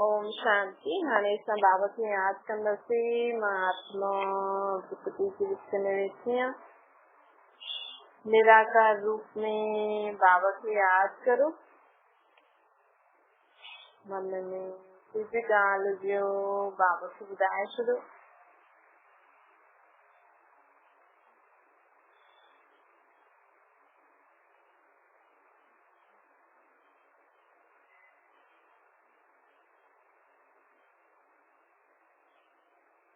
ओम शांति। हाणे असां बाबा खे यादि कंदासीं। मां आत्मा प्रकृति जी विच में वेठी आहियां। निराकार रूप में बाबा खे यादि करो। मन में कोई बि ॻाल्हि हुजेव बाबा खे ॿुधाए छॾो।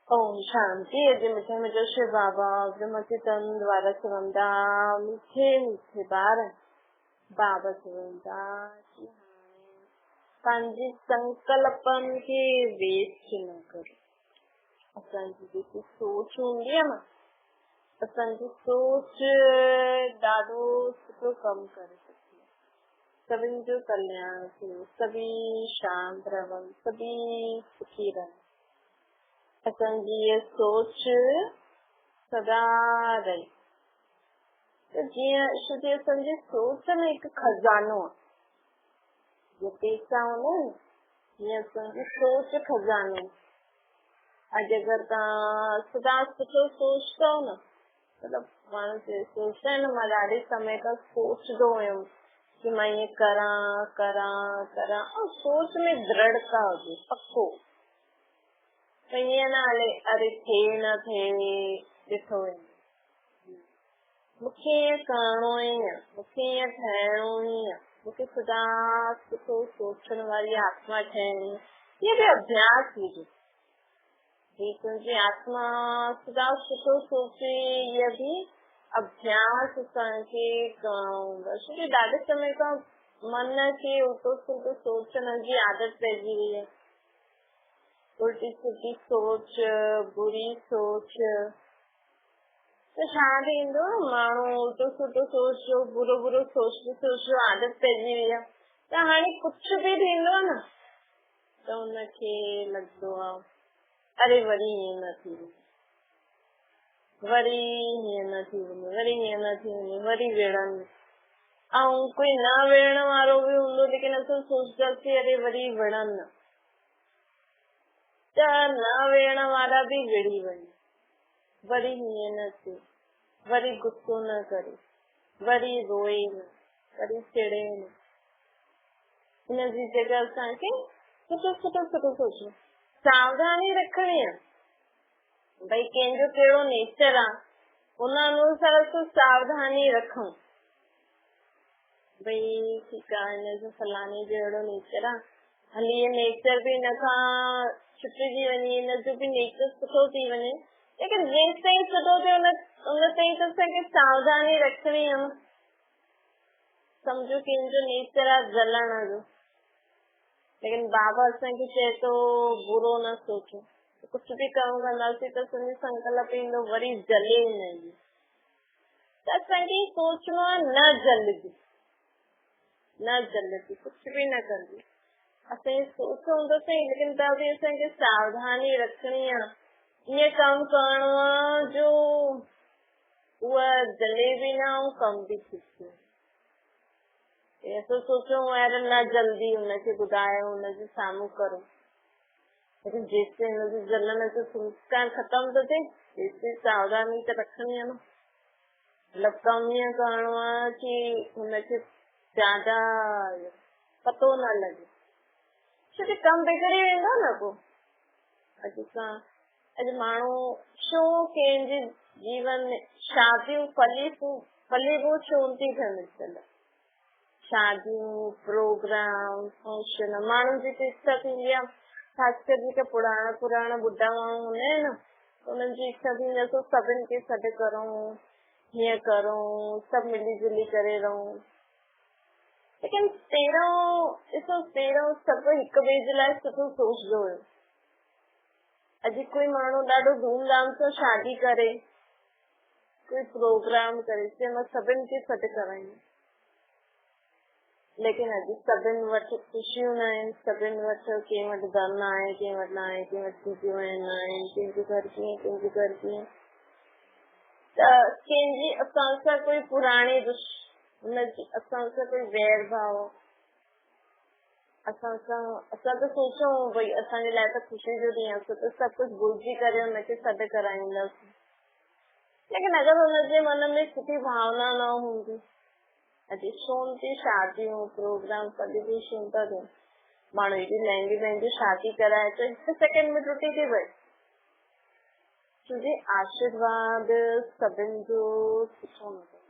ओम शांति। अॼु मूंखे मुंहिंजो शिव बाबा ब्रह्मचे तन द्वारा चवंदा मीठे मीठे ॿार बाबा चवंदा कि पंहिंजे संकल्पनि खे वेस्ट न करो। असांजी जेकी सोच हूंदी आहे न, असांजी सोच ॾाढो सुठो कमु करे सघंदी आहे। सभिनि जो कल्याण थियो, सभी शांत रहनि, सभी सुखी रहनि। असांजी ये सोच सदा रहे। तो जीअं शुद्ध असांजी सोच में हिकु खज़ानो आहे। जो पैसा हूंदा आहिनि जीअं असांजी सोच खज़ानो। अॼु अगरि तव्हां सदा सुठो सोचंदव न, मतिलबु माण्हू सोचंदा आहिनि मां ॾाढे समय खां सोचंदो हुयमि कि मां ईअं करां ऐं सोच में दृढ़ता हुजे, पक्को। त ईअं न हले अरे थिए न थिए ॾिठो वञे। मूंखे ईअं करिणो ई आहे, मूंखे ईअं ठहिणो ई आहे, मूंखे सदा सुठो सोचण वारी आत्मा ठहिणी। इहो बि अभ्यास हुजे। ही तुंहिंजी आत्मा सदा सुठो सोचे, इहा बि अभ्यास असांखे करिणो हूंदो। छो कि ॾाढे समय खां मन खे उल्टो सुल्टो सोचण जी आदत पइजी वई आहे। उल्टी सुल्टी सोच, बुरी सोच। त छा थींदो, माण्हू उल्टो सुल्टो सोचो, बुरो बुरो सोचो आदत पइजी वई आहे। त हाणे कुझु बि थींदो न त हुनखे लॻंदो आहे अरे वरी हीअं न थी वञे, वरी हीअं न थी वञे, वरी हीअं न थी वञे, वरी विढ़नि। ऐं कोई न विढ़ण वारो बि हूंदो, लेकिन असां सोचंदासीं अरे वरी विढ़नि न। त न वेहण वारा बि विढ़ी वञे, वरी हीअं न थिए, वरी गुस्सो न करे, वरी रोए न, वरी चिड़े न। हिन जी जॻह असांखे सुठो सोचणो, सावधानी रखणी आहे। भई कंहिंजो कहिड़ो नेचर आहे उन अनुसार असां सावधानी रखूं। भई ठीकु आहे, हिनजो फलाणे जो अहिड़ो नेचर आहे, हली इहे नेचर बि हिन खां छुटिजी वञे, हिनजो बि नेचर सुठो थी वञे। लेकिन जेसि ताईं सुठो थिए उन ताईं त असांखे सावधानी रखणी आहे। सम्झो कंहिंजो नेचर आहे जलण जो, लेकिन बाबा असांखे चए थो बुरो न सोचो। कुझु बि कमु कंदासीं त असांजो संकल्प ईंदो वरी जले न। त असांखे सोचणो आहे न जलजी, कुझु बि न कंदी। असांजी सोच हूंदसि, लेकिन त बि असांखे सावधानी रखणी आहे। ईअं कमु करिणो आहे जो उहा जले बि न ऐं कम बि थी। असां सोचूं अरे न जल्दी हुनखे ॿुधायो, हुनजे साम्हूं करो, लेकिन जेसिताईं हुनजो जलण जो संस्कार ख़तमु थो थिए तेसिताईं सावधानी त रखणी आहे न। मतिलबु कमु ईअं करिणो आहे कि हुनखे ज्यादा पतो न लॻे, छो कि कमु बिगड़ी वेंदो न पोइ। अॼु माण्हू छो कंहिंजे जीवन में शादियूं फलीभूत छो थी थियनि अॼुकल्ह। शादियूं, प्रोग्राम, फंक्शन, माण्हुनि जी त इच्छा थींदी आहे, ख़ासि करे जेके पुराणा ॿुढा माण्हू हूंदा आहिनि न, उन्हनि जी इच्छा थींदी आहे सभिनि खे सॾु करूं, हीअं करूं, सभु मिली जुली करे रहूं। लेकिन पहिरों सभु हिक ॿिए जे लाइ सुठो सोचंदो हुयो। अॼु कोई माण्हू ॾाढो धूमधाम सां शादी करे, कोई प्रोग्राम करे, चए मां सभिनि खे सॾु कराईंदमि, लेकिन अॼु सभिनि वटि ख़ुशियूं न आहिनि। सभिनि वटि कंहिं वटि धन आहे, कंहिं वटि न आहे, कंहिं वटि खुशियूं आहिनि न आहिनि, कंहिंजो घर कीअं, कंहिंजो घर कीअं। त कंहिंजी असां सां कोई पुराणी हुनजी असां सां कोई वैर भाव, असां त सोचूं भई असांजे लाइ त ख़ुशी जो ॾींहुं आहे, त सभु कुझु भुलिजी करे हुनखे सॾु कराईंदासीं। लेकिन अगरि हुनजे मन में सुठी भावना न हूंदी, अॼु ॾिसूं थी शादियूं प्रोग्राम सेलिब्रेशन था थियनि, माण्हू एॾी महांगी महांगी शादी कराए तो हिकु सेकेंड में टुटी थी पए। तुंहिंजे आशीर्वाद सभिनि जो सुठो न थो।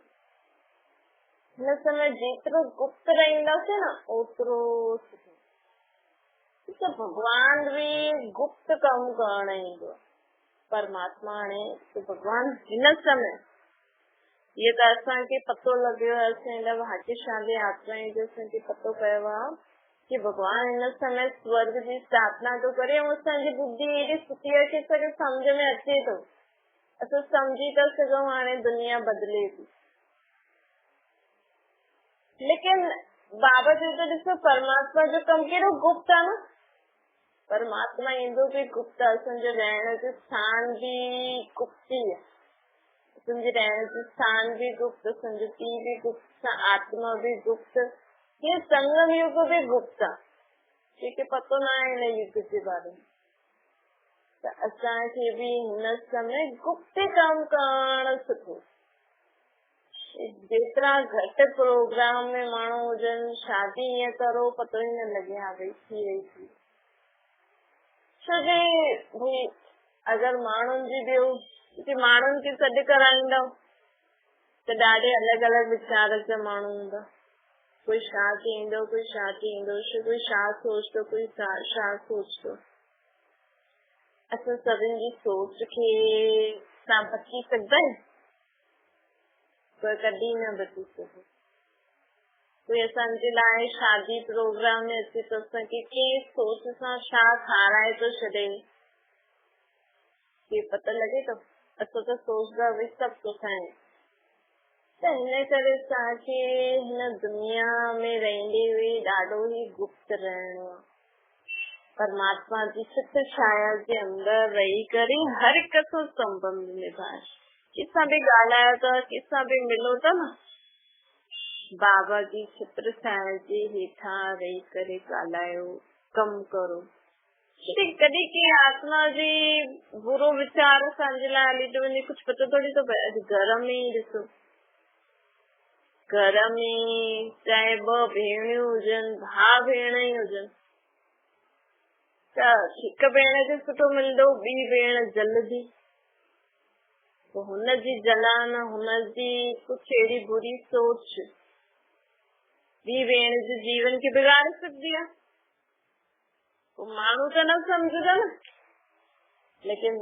हिन समय जेतिरो गुप्त रहंदासीं न ओतिरो सुठो। त भॻवान बि गुप्त कमु करण ईंदो आहे। परमात्मा हाणे भॻवान हिन समय इहो त असांखे पतो लॻियो आहे, असां भाग्यशाली यात्राएं जो असांखे पतो पियो आहे कि भॻवान हिन समय स्वर्ग जी स्थापना थो करे ऐं असांजी बुद्धि एॾी सुठी आहे कि असांखे सम्झ में अचे थो, असां सम्झी था सघूं हाणे दुनिया बदिले थी। लेकिन बाबा जो त ॾिसो परमात्मा जो कमु कहिड़ो गुप्त आहे न। परमात्मा ईंदो बि गुप्त आहे, असांजो रहण जो स्थान बि गुप्त ई आहे, असांजे रहण जो स्थान बि गुप्त, असांजो पीउ बि गुप्त, आत्मा बि गुप्त, ये संगम युग बि गुप्त आहे, जेके पतो न आहे हिन युग जे बारे में। त असांखे बि हिन समय गुप्त कमु करणु सुठो। जेतिरा घटि प्रोग्राम में माण्हू हुजनि, शादी ईअं करो पतो ई न लॻे हा भई थी वई थी। छोकी भई अगरि माण्हुनि जी ॿियो माण्हुनि खे सॾु कराईंदव त ॾाढे अलॻि अलॻि वीचार जा माण्हू हूंदा। कोई छा चईंदो, कोई छा चईंदो, कोई छा सोचंदो, कोई छा सोचंदो। असां सभिनि जी सोच खे तव्हां बची सघंदा आहियो? कोई कॾहिं न बची सघे। कोई असांजे लाइ शादी प्रोग्राम में अचे त असांखे कंहिं सोच सां छा खाराए थो छॾे, के पतो लॻे थो? असां त सोचदा भई सभु सुठा आहिनि। त हिन करे असांखे हिन दुनिया में रहंदे हुए ॾाढो ई गुप्त रहणो आहे। परमात्मा जी चित छाया जे अंदरि रही करे हर हिक सां संबंध निभाए। कंहिंसां बि ॻाल्हायो था, कंहिंसां बि मिलो था न, बाबा जी छत्र छाया जे हेठां रही करे ॻाल्हायो, कमु करो। कॾहिं की आत्मा जी बुरो वीचार असांजे लाइ हली थो वञे, कुझु पतो थोड़ी थो पए। अॼु घर में ई ॾिसो, घर में चाहे ॿ भेणियूं हुजनि, भाउ भेण ई हुजनि, त हिकु भेण खे सुठो मिलंदो, ॿी भेण जलदी, हुनजी जलान, हुनजी कुझु अहिड़ी बुरी सोच ॿी भेण जे जीवन खे बिगाड़े सघंदी आहे। माण्हू त न सम्झंदा न, लेकिन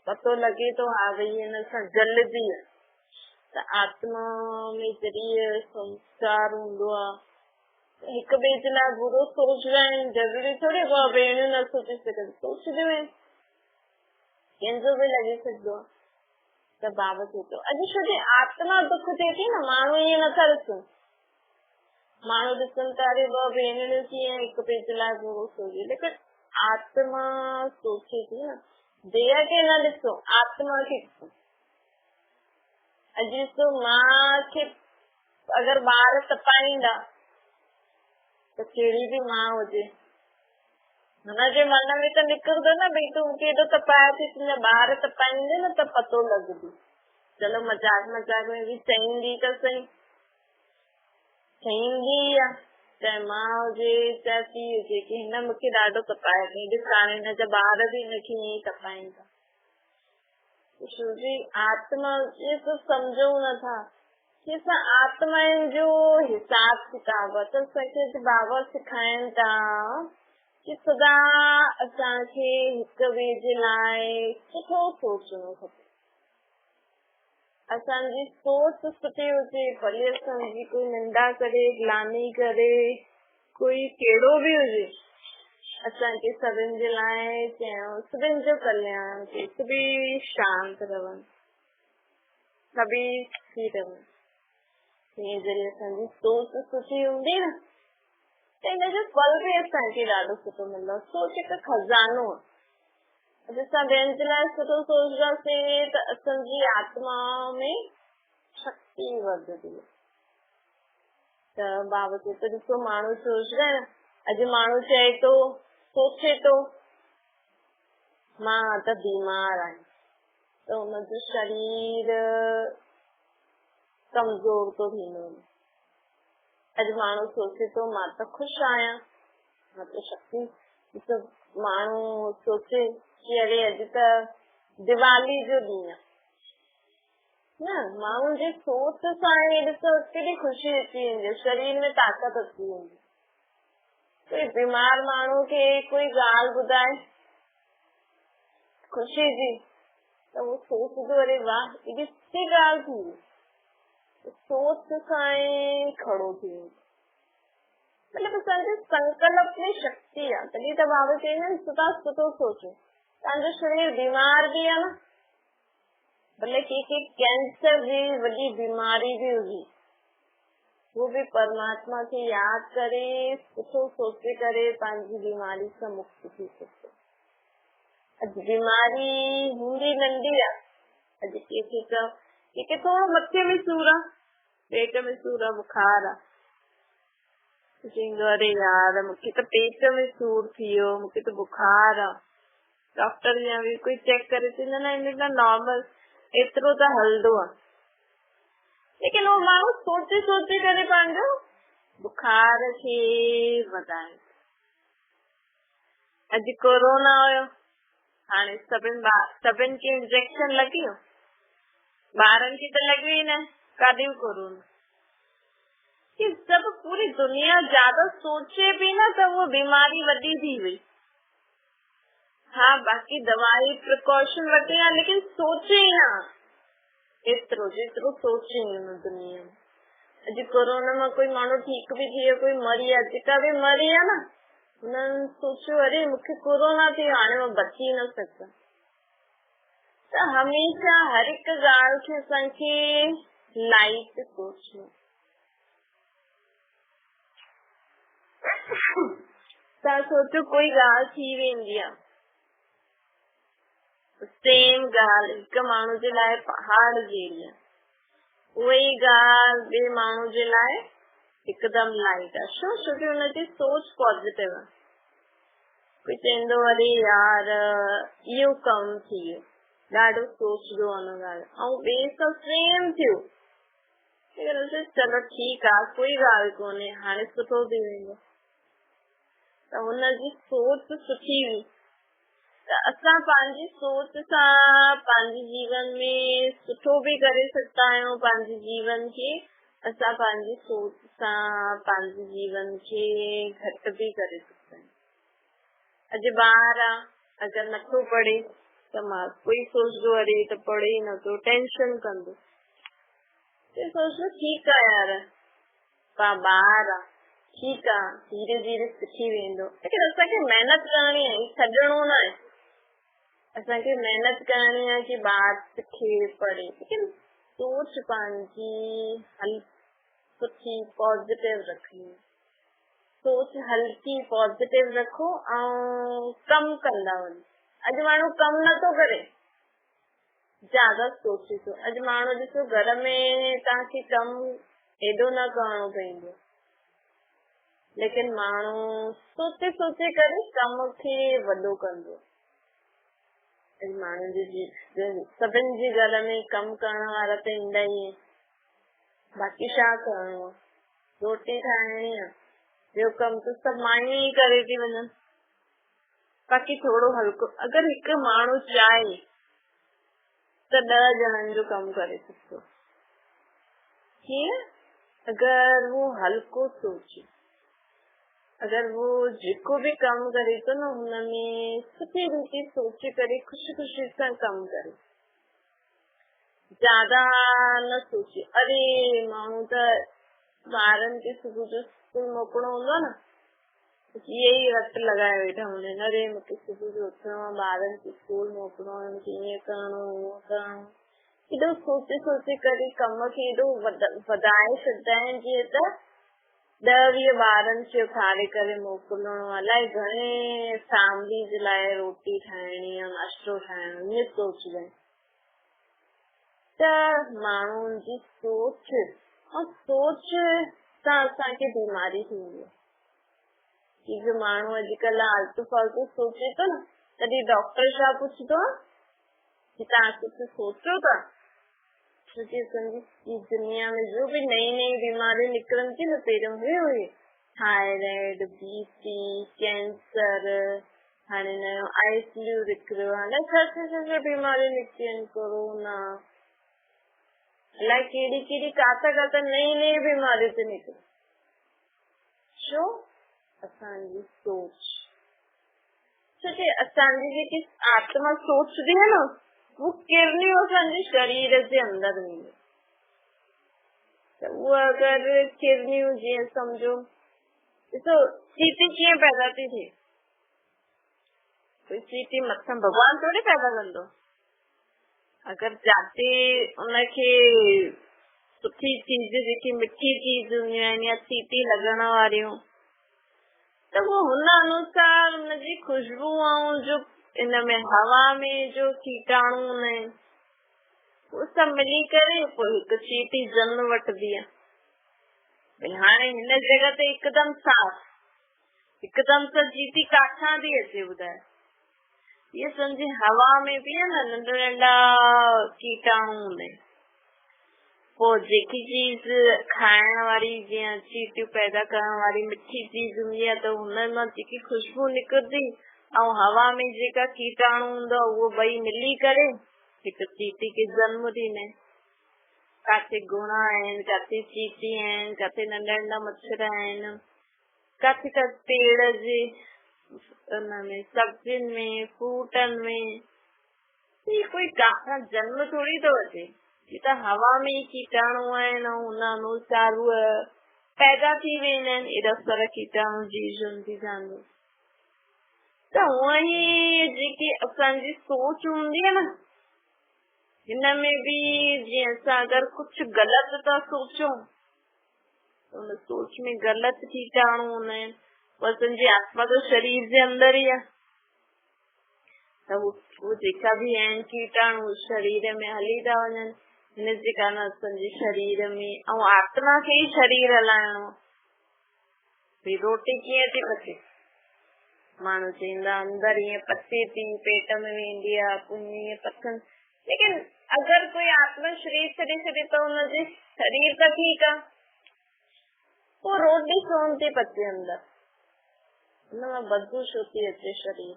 पतो लॻे थो हा भई हिन सां जलदी आहे। त आत्मा में जॾहिं संस्कार हूंदो आहे, हिक ॿिए जे लाइ बुरो सोचदा आहिनि, ज़रूरी थोड़ी ॿ भेणियूं न सोचे सघनि, सोचदियूं आहिनि, कंहिंजो बि लॻी सघंदो आहे। त बाबा चए थो अॼु छो आत्मा दुख थिए थी न, माण्हू ईअं नथा ॾिसनि। माण्हू ॾिसनि था अरे ॿ भेणियूं कीअं हिक ॿिए जे लाइ बुरो सोचे, लेकिन आत्मा सोचे थी न, देह खे न ॾिसो, आत्मा खे ॾिसो। अॼु ॾिसो मां खे अगरि ॿार तपाईंदा त कहिड़ी बि मां हुजे, हुनजे मन में त निकिरंदो न भई तूं मूंखे एॾो तपायो थी, तुंहिंजा ॿार तपाईंदे न त पतो लॻंदो। चलो मजाक मजाक में बि चईंदी त सही, चईंदी आहे, चाहे मां हुजे चाहे पीउ हुजे, की हिन मूंखे ॾाढो तपायो अथई, ॾिस हाणे हिनजा ॿार बि हिनखे ईअं ई तपाइनि था। छोजी आत्मा इहे सभु सम्झूं नथा कि असां आत्माउनि जो हिसाब किताब त असांखे बाबा सेखारीनि था कि सदा असांखे हिक ॿिए जे लाइ सुठो सोचणो खपे। असांजी सोच सुठी हुजे, भले असांजी कोई निंदा करे, ग्लानी करे, कोई कहिड़ो बि हुजे, असांखे सभिनि जे लाइ चयो सभिनि जो कल्याण थिए, सभी शांत रहनि, सभी थी रहनि। ईअं जॾहिं असांजी सोच सुठी हूंदी न त हिनजो फल बि असांखे ॾाढो सुठो मिलंदो। सोच हिकु खज़ानो आहे। असां ॿियनि जे लाइ सुठो सोचंदासीं त असांजी आत्मा में शक्ति वधंदी। त बाबा चए थो ॾिसो माण्हू सोचदा आहिनि अॼु माण्हू चए तो सोचे तो मां त बीमार आहियां त हुनजो शरीर कमज़ोर तो थींदो। अॼु माण्हू सोचे तो मां त ख़ुशि आहियां, मां त शक्ति माण्हू सोचे कि अरे अॼु त दिवाली जो ॾींहुं आहे न, माण्हू जी सोच सां ॾिसो केॾी ख़ुशी अची वेंदी, शरीर में ताक़त अची वेंदी। कोई बीमार माण्हू खे कोई ॻाल्हि ॿुधाए ख़ुशी जी त वो सोचदो अरे वाह एॾी सुठी ॻाल्हि थी, सोच सां ई खड़ो थी वेंदो। मतलब असांजे संकल्प में शक्ति आहे, तॾहिं त बाबा चवंदा आहिनि सुठा सुठो सोचो। तव्हांजो शरीर बीमार भी आहे न, भले कंहिंखे कैंसर जी वॾी बीमारी भी हुजे, वो भी परमात्मा खे याद करे सुठो सोचे करे पंहिंजी बीमारी सां मुक्त थी सघे। अॼु बीमारी हूंदी नंढी आहे, अॼु कंहिंखे थोरो मथे में सूर आहे, पेट में सूर आहे, बुखार आहे, चईंदो अरे यार मूंखे त पेट में सूर थी वियो, मूंखे त बुखार आहे। डॉक्टर या भी कोई चेक करे चवंदा न इन त नॉर्मल एतिरो त हलंदो आहे, लेकिन वो माण्हू सोचे सोचे करे पंहिंजो बुखार खे वधाए। अॼु कोरोना हुयो, हाणे सभिनि खे इंजेक्शन लॻी वियो, ॿारनि खे त लॻियो ई न, काॾे कोरोना। कि जब पूरी दुनिया ज्यादा सोचे भी ना तो वो बीमारी वॾी थी वई। हाँ बाक़ी दवाई प्रिकॉशन वठी आहे, लेकिन सोचे ई ना एतिरो जेतिरो सोचे हुन दुनिया में। अॼु कोरोना में कोई माण्हू ठीक भी थी वियो, कोई मरी आहे, जेका भी मरी आहे न हुननि सोचियो अरे मूंखे कोरोना थी वियो, हाणे मां बची न सघां। त हमेशा हर हिकु ॻाल्हि खे असांखे लाइट सोचणो। तव्हां सोचो कोई ॻाल्हि थी वेंदी आहे, सेम ॻाल्हि हिकु माण्हू जे लाइ पहाड़ जहिड़ी आहे, उहे ॻाल्हि ॿिए माण्हू जे लाइ हिकदमि लाइट आहे। छो? छोकी हुनजी सोच पॉजिटिव आहे। कोई चवंदो अरे यार इहो कमु थी वियो, ॾाढो सोचदो हुन ॻाल्हि, ऐं ॿिए सां सेम थियो, चलो ठीकु आहे कोई ॻाल्हि कोन्हे, हाणे सुठो थी वेंदो। त हुनजी सोच सुठी हुई। त असां पंहिंजी सोच सां पंहिंजे जीवन में सुठो भी करे सघंदा आहियूं, पंहिंजे जीवन खे असां पंहिंजी सोच सां पंहिंजे जीवन खे घटि भी करे सघंदा आहियूं। अॼु ॿार आहे, अगरि नथो पढ़े त मां कोई सोचदो अरे त पढ़े ई नथो, टेंशन कंदो, सोचदो ठीकु आहे यार ॿार आहे, ठीकु आहे धीरे धीरे सिखी वेंदो। लेकिन असांखे महिनत करणी आहे, छॾणो न आहे। असांखे महिनत करणी आहे कि ॿार सिखे पढ़े, लेकिन सोच पंहिंजी सुठी पॉजिटिव रखणी, सोच हल्की पॉजिटिव रखो ऐं कमु कंदा वञो। अॼु माण्हू कमु नथो करे, ज्यादा सोचे थो। अॼु माण्हू ॾिसो घर में तव्हांखे कमु एॾो न करणो पवंदो, लेकिन माण्हू सोचे सोचे करे कम खे वॾो कंदो। माण्हू जी सभिनि जे घर में कमु करण वारा त ईंदा ई आहिनि, बाक़ी छा करणो आहे, रोटी ठाहिणी आहे, ॿियो कमु त सभु मायूं ई करे थी वञनि। बाक़ी थोरो हल्को, अगरि हिकु माण्हू चाहे त 10 ॼणनि जो कमु करे सघंदो। कीअं? अगरि वो हल्को सोचे, अगर वो जेको भी कम करे तो न हुनमें सुठी रीति सोचे करे खुशी खुशी सां कम करे, ज्यादा न सोचे। अरे माण्हू त ॿारनि खे सुबुह जो स्कूल मोकिलणो हूंदो न, यही रट लगाए वेठा हूंदा आहिनि, अरे मूंखे सुबुह जो उथणो आहे, ॿारनि खे स्कूल मोकिलणो आहे, मूंखे ईअं करणो हूअं करणो। एॾो सोचे सोचे करे कम खे एॾो वधाए छॾींदा आहिनि जीअं त 10-20 ॿारनि खे उथारे करे मोकिलणो, अलाए घणे फैमिली जे लाइ रोटी ठाहिणी आहे, नाश्तो ठाहिणो, ईअं सोचींदा आहिनि। त माण्हुनि जी सोच सां असांखे बीमारी थींदी आहे। कि जो माण्हू अॼुकल्ह आलतू फालतू सोचे थो न, तॾहिं डॉक्टर छा पुछंदो आहे कि तव्हां कुझु सोचो था? छोकी असांजी दुनिया में जो भी नई नई बीमारियूं निकिरनि थी न, पहिरियों हुई थायराइड, बीपी, कैंसर, हाणे नयो आई फ्लू निकिरियो, हाणे छा बीमारियूं निकितियूं आहिनि, कोरोना, अलाए कहिड़ी कहिड़ी काथा नई नई बीमारियूं थी निकिरनि। छो? असांजी सोच। छोकी असांजी जेकी आत्मा सोचदी है न, वो किरनियूं असांजे शरीर जे अंदर वेंदियूं। त उहा अगरि किरनियूं, जीअं सम्झो ॾिसो चीटी कीअं पैदा थी थिए, कोई चीटी मथां भॻवान थोड़ी पैदा कंदो। अगरि जाते उनखे सुठी चीज, जेकी मिठी चीज हूंदियूं आहिनि या चीटी लॻण वारियूं, त वो हुन अनुसार उनजी खुशबू ऐं जो इन में हवा में जो कीटाणु हूंदा आहिनि, वो सभु मिली करे पोइ हिकु चीटी जनम वठंदी आहे। भई हाणे हिन जॻह ते हिकदमि साफ़, हिकदमि सां चीटी काथां थी अचे ॿुधाए? ये सम्झी हवा में बि आहे न नंढा नंढा कीटाणु हूंदा आहिनि। पोइ जेकी चीज खाइण वारी, जीअं चीटियूं पैदा करण वारी मिठी चीज हूंदी आहे, त हुन मां जेकी खुशबू निकिरंदी ऐं हवा में जेका कीटाणु हूंदो, उहो ॿई मिली करे हिकु चीटी खे जनम ॾींदा आहिनि। काथे गुणा आहिनि, काथे चीटी आहिनि, काथे नंढा नंढा मच्छर आहिनि, काथे का पेड़ जे उनमें सब्जियुनि में, फ्रूटनि में, कोई काथा जनम थोड़ी थो अचे। ये त हवा में ई कीटाणु आहिनि ऐं हुन अनुसार उहे पैदा थी वेंदा आहिनि। एॾा सारा कीटाणु जीव जंतु जानवर। त हूअं ई जेकी असांजी सोच हूंदी आहे न, हिन में बि जीअं असां अगरि कुझु ग़लति था सोचूं, उन सोच में ग़लति कीटाणु हूंदा आहिनि। असांजी आत्मा तो शरीर जे अंदर ई आहे, त वो जेका बि आहिनि कीटाणु शरीर में हली था वञनि। हिन जे कारण असांजे शरीर में ऐं आत्मा खे ई शरीर हलाइणो। भई रोटी कीअं थी पचे? माण्हू चवंदा अंदर ईअं पचे थी, पेट में वेंदी आहे, पोइ ईअं पचनि। लेकिन अगरि कोई आत्मा शरीर छॾे छॾे त हुनजे शरीर त ठीकु आहे, पोइ रोटी छो थी पचे अंदर? हुनमें बदबू छो थी अचे शरीर?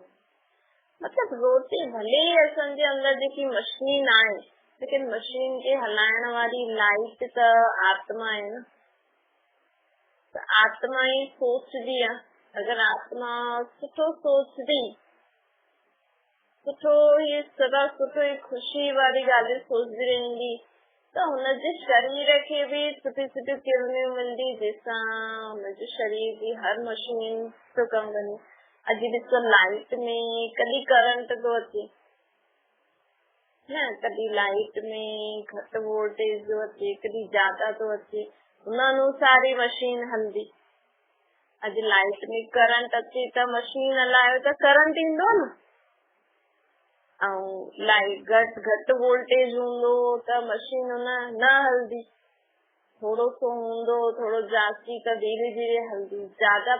मतलब रोटी भले ही असांजे अंदर जेकी मशीन आहे, लेकिन मशीन खे हलाइण वारी लाइट त आत्मा आहे न। त आत्मा ही सोचदी आहे। अगरि आत्मा सुठो सोचदी, सुठो ही सदा सुठो ही खुशी वारी ॻाल्हि सोचदी रहंदी, त हुनजे शरीर खे बि सुठी सुठी किरणियूं मिलंदी, जंहिंसां हुनजे शरीर जी हर मशीन तो कमु कंदी। अॼु ॾिसो लाइट में कॾहिं करंट थो अचे न, कॾहिं लाइट में घटि वोल्टेज थो अचे, कॾहिं ज्यादा थो अचे, हुन अनुसार ही मशीन हलंदी। अॼु लाइट में करंट अचे त मशीन हलायो त करंट ईंदो न, ऐं लाइट घटि वोल्टेज हूंदो त मशीन न हलंदी। थोड़ो सो हूंदो, थोड़ो जास्ती त धीरे धीरे हलंदी। ज्यादा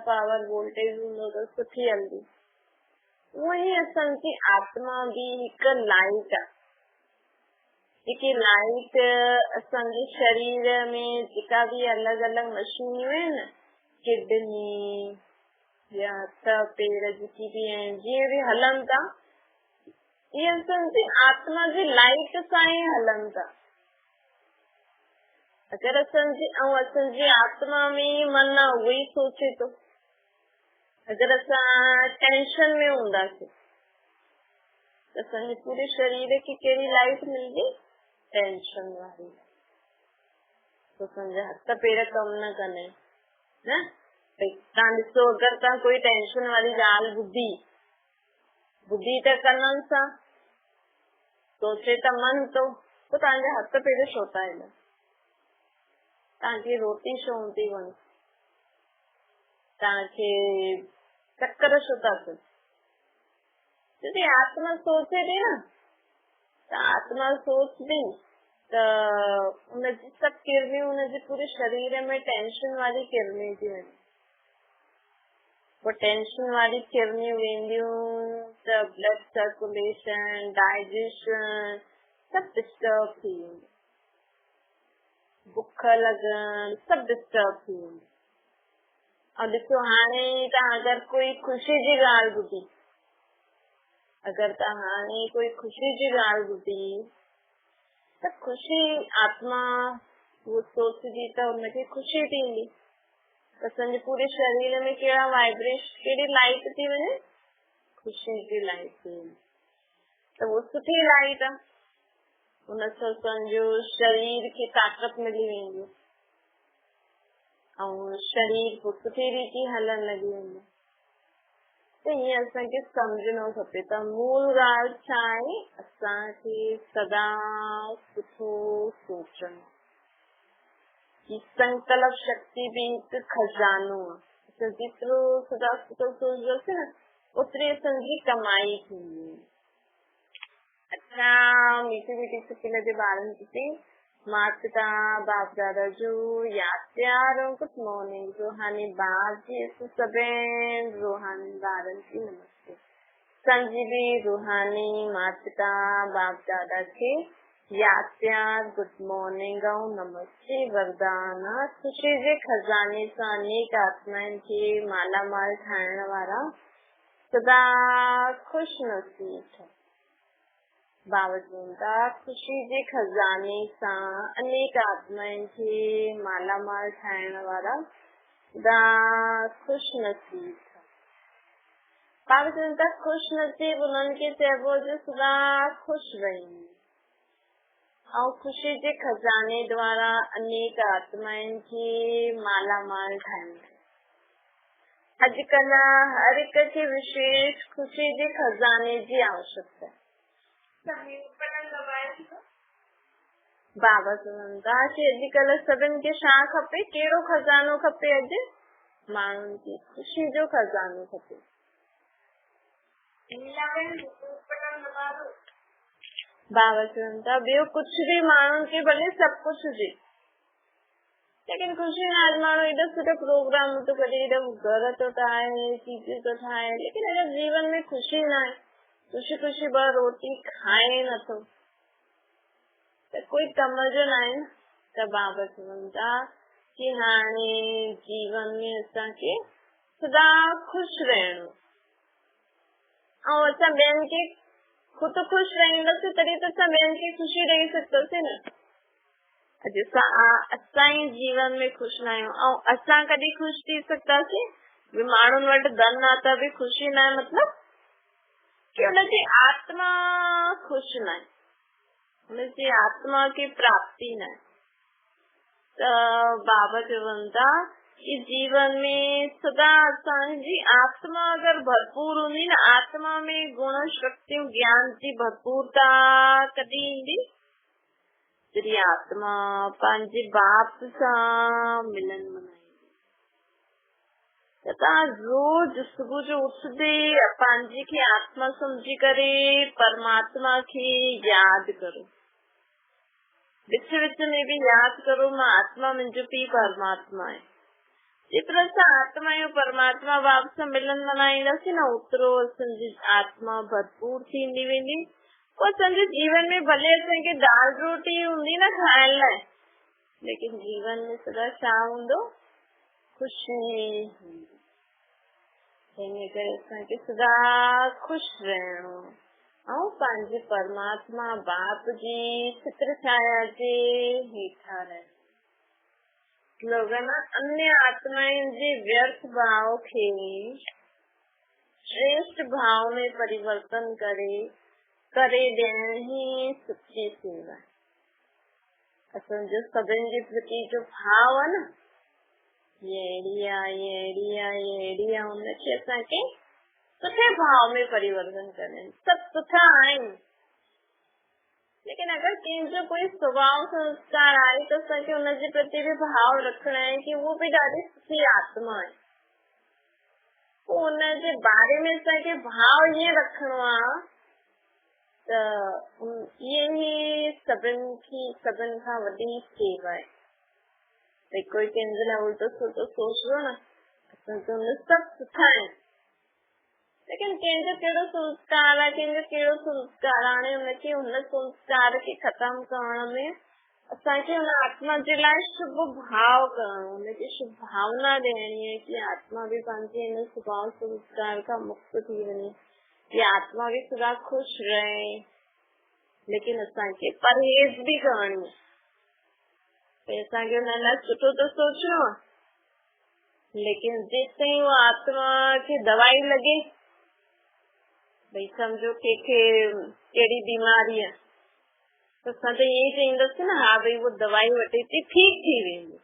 पावर वोल्टेज हूंदो त सुठी हलंदी। वही असांजी आत्मा भी हिकु लाइट आहे। जेकी लाइट असांजे शरीर में जेका भी अलॻि अलॻि मशीनियूं आहिनि, किडनी या हथ पेर जेकी भी आहिनि, जीअं भी हलनि था, इहे असांजी आत्मा जी लाइट सां ई हलनि था। अगरि असांजी आत्मा में मन उहो ई सोचे थो। अगरि असां टेंशन में हूंदासीं त असांजे पूरे शरीर खे कहिड़ी लाइट मिलंदी? टेंशन वारी। तो असांजा हथ पेर कम न कंदा आहिनि न। तव्हां ॾिसो, अगरि तव्हां कोई टेंशन वारी ॻाल्हि ॿुधी त कननि सां, सोचे त मन तो, पोइ तव्हांजा हथ पेर छो था हिलनि? तव्हांखे रोटी छो थी वणे? तव्हांखे चक्कर छो था अचनि? छोकी आत्मा सोचे थी न। त आत्मा सोचदी त उनजी सभु किरनियूं उनजे पूरे शरीर में टेंशन वारी किरनियूं थी वञे। पोटेंशियल वारी किरणें वेंदियूं त ब्लड सर्कुलेशन डाइजेशन सब डिस्टर्ब थी वेंदी, बुख लगन सब डिस्टर्ब थी वेंदी। और ॾिसो हाणे तव्हां अगरि कोई ख़ुशी जी ॻाल्हि ॿुधी, अगरि तव्हां हाणे कोई ख़ुशी जी ॻाल्हि ॿुधी त ख़ुशी आत्मा वो सोचदी त हुनखे ख़ुशी थींदी, त असांजे पूरे शरीर में कहिड़ा वाइब्रेशन कहिड़ी लाइट थी वञे, ख़ुशी जी लाइट थी वञे, त वो सुठी लाइट आहे, हुन सां असांजो शरीर खे ताक़त मिली वेंदी ऐं शरीर पोइ सुठी रीति हलण लॻी वेंदो। त हीअं असांखे सम्झणो खपे। त मूल ॻाल्हि छा आहे, असांखे सदा सुठो सोचणो, कि संकल्प शक्ति भी हिकु खजानो आहे, जेतिरो सदा सुठो सोचंदासीं न ओतिरी असांजी कमाई थींदी। अच्छा मीठी मीठी सिकिल जे ॿारनि खे माता पिता बाप दादा जो यादि प्यार और गुड मॉर्निंग रूहानी बाप जी सभिनि रूहानी ॿारनि खे नमस्ते। असांजी बि रूहानी माता पिता बाप दादा खे यादि प्यार गुड मॉर्निंग ऐं नमस्ते वरदान। ख़ुशी जे खज़ाने सां अनेक आत्माउनि खे मालामाल ठाहिण वारा सदा ख़ुशि नसीब बावजूद ख़ुशी जे खज़ाने सां अनेक आत्माउनि खे मालामाल ठाहिण वारा सदा ख़ुशि नसीब बावजूद ख़ुशि नसीब उन्हनि खे चइबो जो सदा ख़ुशि रहनि और ख़ुशी जे खजाने द्वारा अनेक आत्माउनि खे मालामाल ठाहींदा। अॼुकल्ह हर हिक खे विशेष ख़ुशी जे खजाने जी आवश्यकता आहे। बाबा चवंदा कि अॼुकल्ह सभिनि खे छा खपे, कहिड़ो खजानो खपे? अॼु माण्हुनि खे ख़ुशी जो खजानो खपे। बाबा चवंदा ॿियो कुझु बि माण्हुनि खे भले सभु कुझु हुजे, लेकिन ख़ुशी न आहे। माण्हू एॾो सुठो प्रोग्राम थो करे, एॾो घर थो ठाहे, चीज़ूं थो ठाहे, लेकिन अगरि जीवन में ख़ुशी न आहे, ख़ुशी ख़ुशी ॿ रोटी खाए नथो त कोई कम जो न आहे न। त बाबा चवंदा कि हाणे जीवन में असांखे सदा ख़ुशि रहणो ऐं असां ॿियनि खे खुद खुश रहंदासीं तॾहिं त असां ॿियनि खे ख़ुशी ॾेई सघंदासीं न। अॼु असां ई जीवन में ख़ुशि न आहियूं ऐं असां कॾहिं ख़ुशि थी सघंदासीं? माण्हुनि वटि धन आहे त बि ख़ुशी न आहे, मतलब कि हुनजी आत्मा ख़ुशि न आहे, हुनजी आत्मा खे प्राप्ति न आहे। त बाबा चवंदा कि जीवन में सदा असांजी आत्मा अगर भरपूर हूंदी न, आत्मा में गुण शक्तियूं ज्ञान जी भरपूरता कॾहिं ईंदी? जॾहिं आत्मा पंहिंजे बाप सां मिलन मनाईंदी। त तव्हां रोज सुबुह जो उथदे पंहिंजी खे आत्मा समझी करे परमात्मा खे यादि करो, विच विच में भी यादि करो मां आत्मा, मुंहिंजो पीउ परमात्मा आहे। जेतिरो असां आत्मा ऐं परमात्मा बाप सां मिलन मनाईंदासीं न, ओतिरो असांजी आत्मा भरपूर थींदी वेंदी। पोइ असांजे जीवन में भले असांखे दाल रोटी हूंदी न खाइण लाइ, लेकिन जीवन में सदा छा हूंदो? ख़ुशी हूंदी। हिन करे असांखे सदा ख़ुशि रहणो ऐं पंहिंजे परमात्मा बाप जी चित्र छाया जे हेठां रहणो। लोगन अन्य आत्माउनि जे व्यर्थ भाव खे श्रेष्ठ भाव में परिवर्तन करे ॾियण ही सच्ची सेवा आहे। असांजो सभिनि जे प्रति जो भाव आहे न, अहिड़ी आहे, हुनखे असांखे सुठे भाव में परिवर्तन करणु। सभु सुठा आहिनि, लेकिन अगर कंहिंजो कोई स्वभाव संस्कार आहे त असांखे हुनजे प्रति भी भाव रखणा आहे कि वो भी ॾाढी सुठी आत्मा आहे। पोइ हुनजे बारे में असांखे भाव ईअं रखणो आहे त ईअं ई सभिनि खां वॾी सेवा आहे। भई कोई कंहिंजे लाइ उल्टो सुठो सोचंदो न, तुमने सब सिखाए, लेकिन कंहिंजो कहिड़ो संस्कार आहे, कंहिंजो कहिड़ो संस्कार आहे। हाणे हुनखे हुन संस्कार खे ख़तम करण में असांखे हुन आत्मा जे लाइ शुभ भाव करणो, हुनखे शुभ भावना ॾियणी आहे कि आत्मा भी पंहिंजे हिन स्वभाव संस्कार खां मुक्त थी वञे, कि आत्मा भी सदा खुश रहे। लेकिन असांखे परहेज़ भी करणी आहे, असांखे हुन लाइ सुठो त सोचणो आहे, लेकिन जेसिताईं उहा आत्मा खे दवाई लॻे, भई सम्झो कंहिंखे कहिड़ी बीमारी आहे त असां त ईअं ई चईंदासीं न, हा भई उहा दवाई वठे थी ठीक थी वेंदी,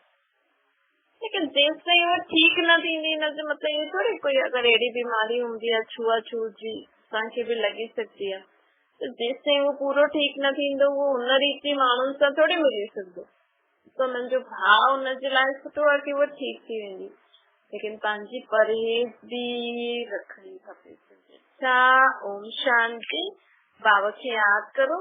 लेकिन जेसिताईं उहा ठीक न थींदी, हिन जो मतिलबु इहो थोड़ी कोई अगरि अहिड़ी बीमारी हूंदी आहे छुआछूत जी, असांखे भी लॻी सघंदी आहे, त जेसिताईं उहो पूरो ठीक न थींदो उहो हुन रीति माण्हुनि सां थोड़ी मिली सघंदो। त हुननि जो भाव हुनजे लाइ सुठो आहे कि उहा ठीक थी वेंदी, लेकिन पंहिंजी परहेज़ भी रखणी खपे। अच्छा, ओम शांति। बाबा खे यादि करो।